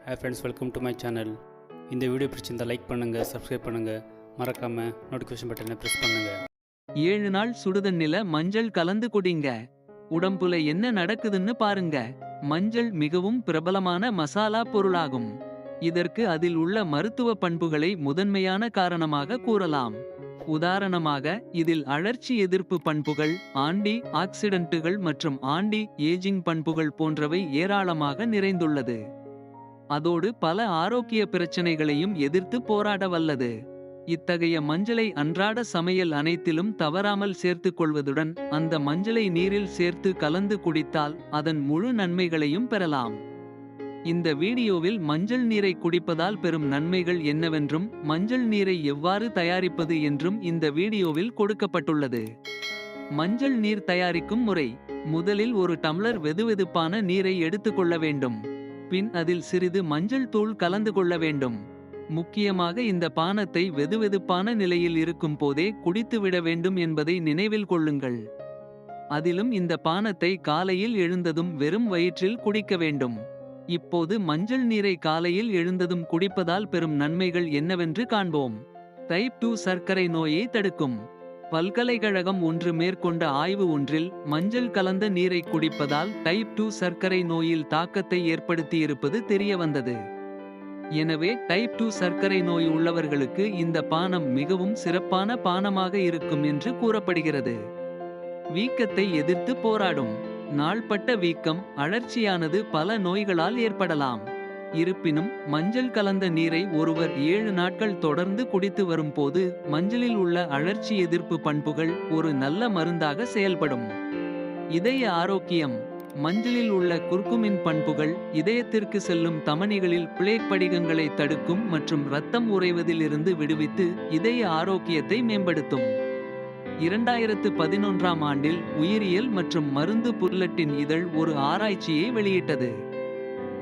Hi friends, welcome to my channel. இந்த video பிடிச்சிருந்தா like பண்ணுங்க, சப்ஸ்கிரைப் பண்ணுங்க, மறக்காம நோட்டிஃபிகேஷன் பட்டனை பிரஸ் பண்ணுங்க. 7 நாள் சுடுதண்ணில மஞ்சள் கலந்து குடிங்க. உடம்புல என்ன நடக்குதுன்னு பாருங்க. மஞ்சள் மிகவும் பிரபலமான மசாலா பொருளாகும். இதற்கு அதில் உள்ள மருத்துவ பண்புகளை முதன்மையான காரணமாக கூறலாம். உதாரணமாக, இதில் அழற்சி எதிர்ப்பு பண்புகள், ஆன்டி ஆக்சிடென்ட்டுகள் மற்றும் ஆன்டி ஏஜிங் பண்புகள் போன்றவை ஏராளமாக நிறைந்துள்ளது. அதோடு பல ஆரோக்கிய பிரச்சனைகளையும் எதிர்த்து போராட வல்லது. இத்தகைய மஞ்சளை அன்றாட சமையல் அனைத்திலும் தவறாமல் சேர்த்துக் கொள்வதுடன் அந்த மஞ்சளை நீரில் சேர்த்து கலந்து குடித்தால் அதன் முழு நன்மைகளையும் பெறலாம். இந்த வீடியோவில் மஞ்சள் நீரை குடிப்பதால் பெறும் நன்மைகள் என்னவென்றும் மஞ்சள் நீரை எவ்வாறு தயாரிப்பது என்றும் இந்த வீடியோவில் கொடுக்கப்பட்டுள்ளது. மஞ்சள் நீர் தயாரிக்கும் முறை: முதலில் ஒரு டம்ளர் வெதுவெதுப்பான நீரை எடுத்துக்கொள்ள வேண்டும். பின் அதில் சிறிது மஞ்சள் தூள் கலந்து கொள்ள வேண்டும். முக்கியமாக இந்த பானத்தை வெதுவெதுப்பான நிலையில் இருக்கும் போதே குடித்துவிட வேண்டும் என்பதை நினைவில் கொள்ளுங்கள். அதிலும் இந்த பானத்தை காலையில் எழுந்ததும் வெறும் வயிற்றில் குடிக்க வேண்டும். இப்போது மஞ்சள் நீரை காலையில் எழுந்ததும் குடிப்பதால் பெறும் நன்மைகள் என்னவென்று காண்போம். டைப் 2 சர்க்கரை நோயை தடுக்கும். பல்கலைக்கழகம் ஒன்று மேற்கொண்ட ஆய்வு ஒன்றில் மஞ்சள் கலந்த நீரை குடிப்பதால் டைப் 2 சர்க்கரை நோயில் தாக்கத்தை ஏற்படுத்தியிருப்பது தெரியவந்தது. எனவே டைப் 2 சர்க்கரை நோய் உள்ளவர்களுக்கு இந்த பானம் மிகவும் சிறப்பான பானமாக இருக்கும் என்று கூறப்படுகிறது. வீக்கத்தை எதிர்த்து போராடும். நாள்பட்ட வீக்கம், அழற்சியானது பல நோய்களால் ஏற்படலாம். இருப்பினும் மஞ்சள் கலந்த நீரை ஒருவர் 7 நாட்கள் தொடர்ந்து குடித்து வரும்போது மஞ்சளில் உள்ள அழற்சி எதிர்ப்பு பண்புகள் ஒரு நல்ல மருந்தாக செயல்படும். இதய ஆரோக்கியம்: மஞ்சளில் உள்ள குர்குமின் பண்புகள் இதயத்திற்கு செல்லும் தமனிகளில் பிளேக் படிகங்களை தடுக்கும் மற்றும் இரத்தம் உறைவதிலிருந்து விடுவித்து இதய ஆரோக்கியத்தை மேம்படுத்தும். 2011ஆம் ஆண்டில் உயிரியல் மற்றும் மருந்து புல்லட்டின் இதழ் ஒரு ஆராய்ச்சியை வெளியிட்டது.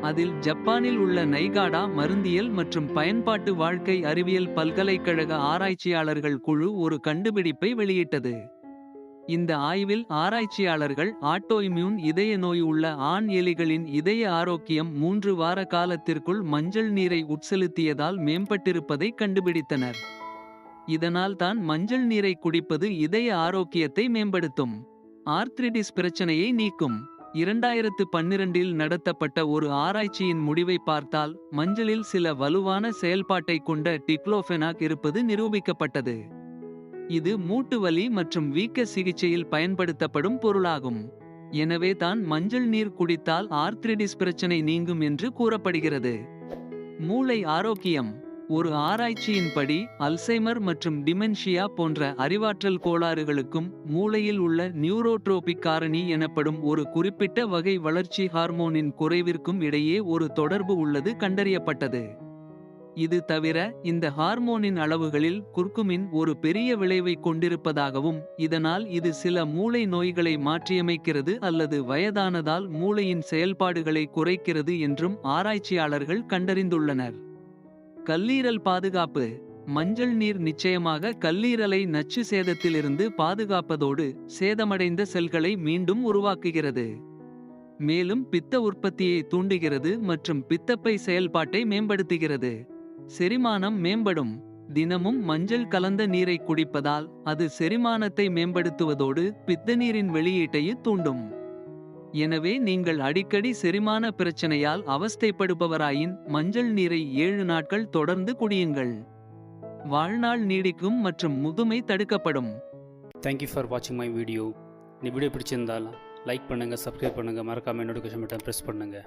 அதில் ஜப்பானில் உள்ள நைகாடா மருந்தியல் மற்றும் பயன்பாட்டு வாழ்க்கை அறிவியல் பல்கலைக்கழக ஆராய்ச்சியாளர்கள் குழு ஒரு கண்டுபிடிப்பை வெளியிட்டது. இந்த ஆய்வில் ஆராய்ச்சியாளர்கள் ஆட்டோஇம்யூன் இதய நோய் உள்ள ஆண் எலிகளின் இதய ஆரோக்கியம் 3 வார காலத்திற்குள் மஞ்சள் நீரை உட்செலுத்தியதால் மேம்பட்டிருப்பதை கண்டுபிடித்தனர். இதனால் தான் மஞ்சள் நீரை குடிப்பது இதய ஆரோக்கியத்தை மேம்படுத்தும். ஆர்த்ரிடிஸ் பிரச்சனையை நீக்கும். 2012இல் நடத்தப்பட்ட ஒரு ஆராய்ச்சியின் முடிவை பார்த்தால் மஞ்சளில் சில வலுவான செயல்பாட்டை கொண்ட டிக்ளோஃபெனாக் இருப்பது நிரூபிக்கப்பட்டது. இது மூட்டு வலி மற்றும் வீக்க சிகிச்சையில் பயன்படுத்தப்படும் பொருளாகும். எனவே தான் மஞ்சள் நீர் குடித்தால் ஆர்த்ரிடிஸ் பிரச்சனை நீங்கும் என்று கூறப்படுகிறது. மூளை ஆரோக்கியம்: ஒரு ஆராய்ச்சியின்படி அல்சைமர் மற்றும் டிமென்ஷியா போன்ற அறிவாற்றல் கோளாறுகளுக்கும் மூளையில் உள்ள நியூரோட்ரோபிக் காரணி எனப்படும் ஒரு குறிப்பிட்ட வகை வளர்ச்சி ஹார்மோனின் குறைவிற்கும் இடையே ஒரு தொடர்பு உள்ளது கண்டறியப்பட்டது. இது தவிர இந்த ஹார்மோனின் அளவுகளில் குர்குமின் ஒரு பெரிய விளைவை கொண்டிருப்பதாகவும் இதனால் இது சில மூளை நோய்களை மாற்றியமைக்கிறது அல்லது வயதானதால் மூளையின் செயல்பாடுகளை குறைக்கிறது என்றும் ஆராய்ச்சியாளர்கள் கண்டறிந்துள்ளனர். கல்லீரல் பாதுகாப்பு: மஞ்சள் நீர் நிச்சயமாக கல்லீரலை நச்சு சேதத்திலிருந்து பாதுகாப்பதோடு சேதமடைந்த செல்களை மீண்டும் உருவாக்குகிறது. மேலும் பித்த உற்பத்தியை தூண்டுகிறது மற்றும் பித்தப்பை செயல்பாட்டை மேம்படுத்துகிறது. செரிமானம் மேம்படும். தினமும் மஞ்சள் கலந்த நீரை குடிப்பதால் அது செரிமானத்தை மேம்படுத்துவதோடு பித்த நீரின் வெளியீட்டையும் தூண்டும். எனவே நீங்கள் அடிக்கடி செரிமான பிரச்சனையால் அவஸ்தைப்படுபவராயின் மஞ்சள் நீரை 7 நாட்கள் தொடர்ந்து குடியுங்கள். வாழ்நாள் நீடிக்கும் மற்றும் முதுமை தடுக்கப்படும். Thank you for watching my video. இந்த வீடியோ பிடிச்சிருந்தால் லைக் பண்ணுங்க, சப்ஸ்கிரைப் பண்ணுங்க, மறக்காம நோட்டிஃபிகேஷன் பட்டன் பிரஸ் பண்ணுங்க.